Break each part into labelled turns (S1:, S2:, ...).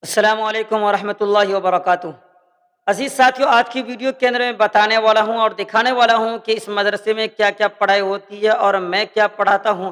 S1: السلام علیکم ورحمۃ اللہ وبرکاتہ۔ عزیز ساتھیوں، آج کی ویڈیو کے اندر میں بتانے والا ہوں اور دکھانے والا ہوں کہ اس مدرسے میں کیا کیا پڑھائی ہوتی ہے اور میں کیا پڑھاتا ہوں۔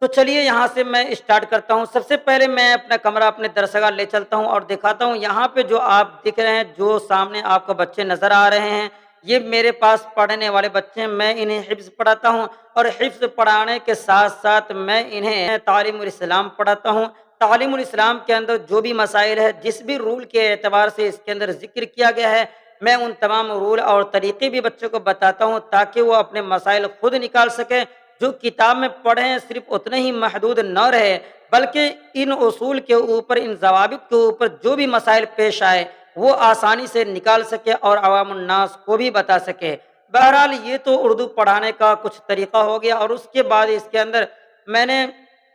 S1: تو چلیے یہاں سے میں اسٹارٹ کرتا ہوں۔ سب سے پہلے میں اپنا کمرہ اپنے درسگاہ لے چلتا ہوں اور دکھاتا ہوں۔ یہاں پہ جو آپ دکھ رہے ہیں، جو سامنے آپ کو بچے نظر آ رہے ہیں، یہ میرے پاس پڑھنے والے بچے ہیں۔ میں انہیں حفظ پڑھاتا ہوں اور حفظ پڑھانے کے ساتھ ساتھ میں انہیں تعلیم الاسلام پڑھاتا ہوں۔ تعلیم الاسلام کے اندر جو بھی مسائل ہے، جس بھی رول کے اعتبار سے اس کے اندر ذکر کیا گیا ہے، میں ان تمام رول اور طریقے بھی بچوں کو بتاتا ہوں تاکہ وہ اپنے مسائل خود نکال سکیں۔ جو کتاب میں پڑھیں صرف اتنے ہی محدود نہ رہے، بلکہ ان اصول کے اوپر، ان ضوابط کے اوپر جو بھی مسائل پیش آئے وہ آسانی سے نکال سکے اور عوام الناس کو بھی بتا سکے۔ بہرحال یہ تو اردو پڑھانے کا کچھ طریقہ ہو گیا، اور اس کے بعد اس کے اندر میں نے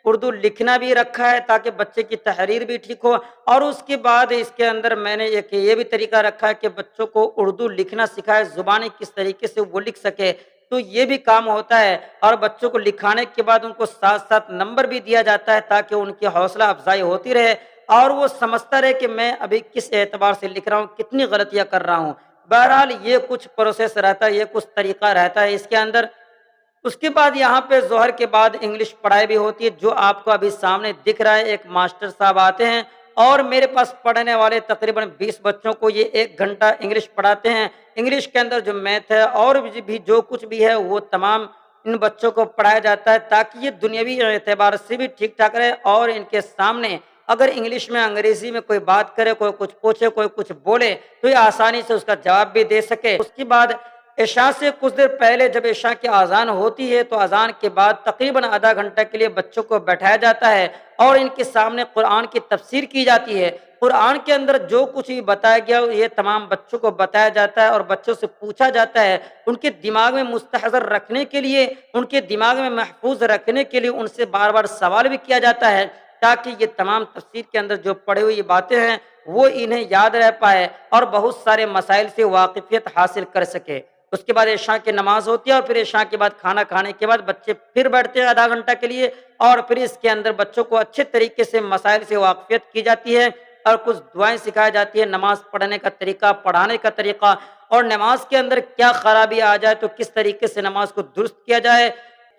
S1: اردو لکھنا بھی رکھا ہے تاکہ بچے کی تحریر بھی ٹھیک ہو، اور اس کے بعد اس کے اندر میں نے ایک یہ بھی طریقہ رکھا ہے کہ بچوں کو اردو لکھنا سکھائے، زبانیں کس طریقے سے وہ لکھ سکے۔ تو یہ بھی کام ہوتا ہے، اور بچوں کو لکھانے کے بعد ان کو ساتھ ساتھ نمبر بھی دیا جاتا ہے تاکہ ان کی حوصلہ افزائی ہوتی رہے اور وہ سمجھتا رہے کہ میں ابھی کس اعتبار سے لکھ رہا ہوں، کتنی غلطیاں کر رہا ہوں۔ بہرحال یہ کچھ پروسیس رہتا ہے، یہ کچھ طریقہ رہتا ہے اس کے اندر۔ اس کے بعد یہاں پہ ظہر کے بعد انگلش پڑھائی بھی ہوتی ہے، جو آپ کو ابھی سامنے دکھ رہا ہے۔ ایک ماسٹر صاحب آتے ہیں اور میرے پاس پڑھنے والے تقریباً 20 بچوں کو یہ 1 گھنٹہ انگلش پڑھاتے ہیں۔ انگلش کے اندر جو میتھ ہے اور بھی جو کچھ بھی ہے وہ تمام ان بچوں کو پڑھایا جاتا ہے تاکہ یہ دنیاوی اعتبار سے بھی ٹھیک ٹھاک رہے، اور ان کے سامنے اگر انگلش میں، انگریزی میں کوئی بات کرے، کوئی کچھ پوچھے، کوئی کچھ بولے تو یہ آسانی سے اس کا جواب بھی دے سکے۔ اس کے بعد عشاء سے کچھ دیر پہلے جب عشاء کی اذان ہوتی ہے تو اذان کے بعد تقریباً آدھا گھنٹہ کے لیے بچوں کو بیٹھایا جاتا ہے اور ان کے سامنے قرآن کی تفسیر کی جاتی ہے۔ قرآن کے اندر جو کچھ بھی بتایا گیا یہ تمام بچوں کو بتایا جاتا ہے اور بچوں سے پوچھا جاتا ہے، ان کے دماغ میں مستحضر رکھنے کے لیے، ان کے دماغ میں محفوظ رکھنے کے لیے ان سے بار بار سوال بھی کیا جاتا ہے تاکہ یہ تمام تفسیر کے اندر جو پڑھی ہوئی باتیں ہیں وہ انہیں یاد رہ پائے اور بہت سارے مسائل سے واقفیت حاصل کر سکے۔ اس کے بعد عشاء کی نماز ہوتی ہے، اور پھر عشاء کے بعد کھانا کھانے کے بعد بچے پھر بیٹھتے ہیں آدھا گھنٹہ کے لیے، اور پھر اس کے اندر بچوں کو اچھے طریقے سے مسائل سے واقفیت کی جاتی ہے اور کچھ دعائیں سکھائی جاتی ہے، نماز پڑھنے کا طریقہ، پڑھانے کا طریقہ، اور نماز کے اندر کیا خرابی آ جائے تو کس طریقے سے نماز کو درست کیا جائے۔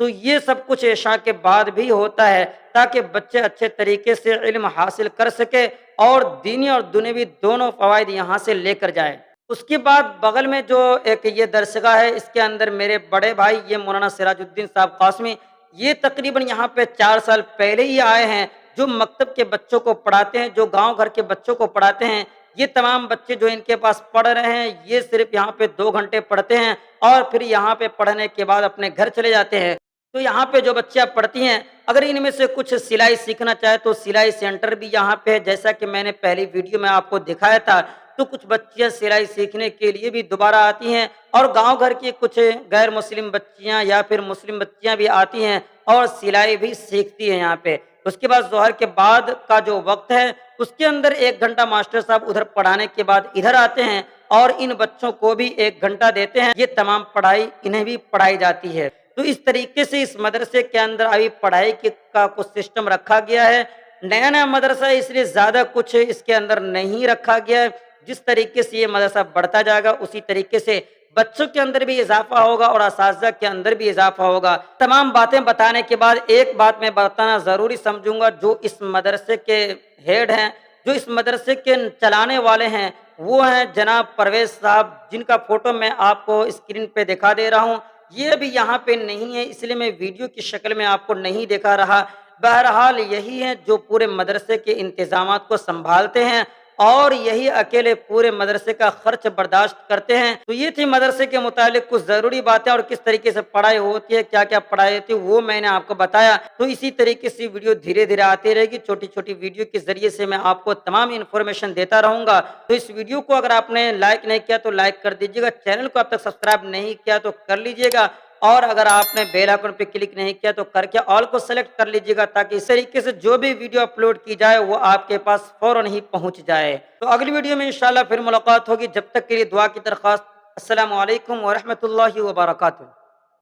S1: تو یہ سب کچھ عشاء کے بعد بھی ہوتا ہے تاکہ بچے اچھے طریقے سے علم حاصل کر سکے اور دینی اور دنیوی دونوں فوائد یہاں سے لے کر جائے۔ اس کے بعد بغل میں جو ایک یہ درسگاہ ہے، اس کے اندر میرے بڑے بھائی یہ مولانا سراج الدین صاحب قاسمی، یہ تقریباً یہاں پہ 4 سال پہلے ہی آئے ہیں، جو مکتب کے بچوں کو پڑھاتے ہیں، جو گاؤں گھر کے بچوں کو پڑھاتے ہیں۔ یہ تمام بچے جو ان کے پاس پڑھ رہے ہیں یہ صرف یہاں پہ 2 گھنٹے پڑھتے ہیں اور پھر یہاں پہ پڑھنے کے بعد اپنے گھر چلے جاتے ہیں۔ تو یہاں پہ جو بچیاں پڑھتی ہیں، اگر ان میں سے کچھ سلائی سیکھنا چاہے تو سلائی سینٹر بھی یہاں پہ ہے، جیسا کہ میں نے پہلی ویڈیو میں آپ کو دکھایا تھا۔ تو کچھ بچیاں سلائی سیکھنے کے لیے بھی دوبارہ آتی ہیں، اور گاؤں گھر کی کچھ غیر مسلم بچیاں یا پھر مسلم بچیاں بھی آتی ہیں اور سلائی بھی سیکھتی ہیں یہاں پہ۔ اس کے بعد ظہر کے بعد کا جو وقت ہے اس کے اندر 1 گھنٹہ ماسٹر صاحب ادھر پڑھانے کے بعد ادھر آتے ہیں اور ان بچوں کو بھی 1 گھنٹہ دیتے ہیں۔ یہ تمام پڑھائی انہیں بھی پڑھائی جاتی ہے۔ تو اس طریقے سے اس مدرسے کے اندر ابھی پڑھائی کا کچھ سسٹم رکھا گیا ہے۔ نیا نیا مدرسہ ہے، اس لیے زیادہ کچھ اس کے اندر نہیں رکھا گیا ہے۔ جس طریقے سے یہ مدرسہ بڑھتا جائے گا اسی طریقے سے بچوں کے اندر بھی اضافہ ہوگا اور اساتذہ کے اندر بھی اضافہ ہوگا۔ تمام باتیں بتانے کے بعد ایک بات میں بتانا ضروری سمجھوں گا، جو اس مدرسے کے ہیڈ ہیں، جو اس مدرسے کے چلانے والے ہیں، وہ ہیں جناب پرویز صاحب، جن کا فوٹو میں آپ کو اسکرین پہ دکھا دے رہا ہوں۔ یہ ابھی یہاں پہ نہیں ہے، اس لیے میں ویڈیو کی شکل میں آپ کو نہیں دکھا رہا۔ بہرحال یہی ہے جو پورے مدرسے کے انتظامات کو سنبھالتے ہیں اور یہی اکیلے پورے مدرسے کا خرچ برداشت کرتے ہیں۔ تو یہ تھی مدرسے کے متعلق کچھ ضروری باتیں، اور کس طریقے سے پڑھائی ہوتی ہے، کیا کیا پڑھائی ہوتی ہے وہ میں نے آپ کو بتایا۔ تو اسی طریقے سے ویڈیو دھیرے دھیرے آتی رہے گی، چھوٹی چھوٹی ویڈیو کے ذریعے سے میں آپ کو تمام انفارمیشن دیتا رہوں گا۔ تو اس ویڈیو کو اگر آپ نے لائک نہیں کیا تو لائک کر دیجیے گا، چینل کو اب تک سبسکرائب نہیں کیا تو کر لیجیے گا، اور اگر آپ نے بیل آئیکن پہ کلک نہیں کیا تو کر کے آل کو سلیکٹ کر لیجیے گا تاکہ اس طریقے سے جو بھی ویڈیو اپلوڈ کی جائے وہ آپ کے پاس فوراً ہی پہنچ جائے۔ تو اگلی ویڈیو میں انشاءاللہ پھر ملاقات ہوگی، جب تک کے لیے دعا کی درخواست۔ السلام علیکم ورحمۃ اللہ وبرکاتہ۔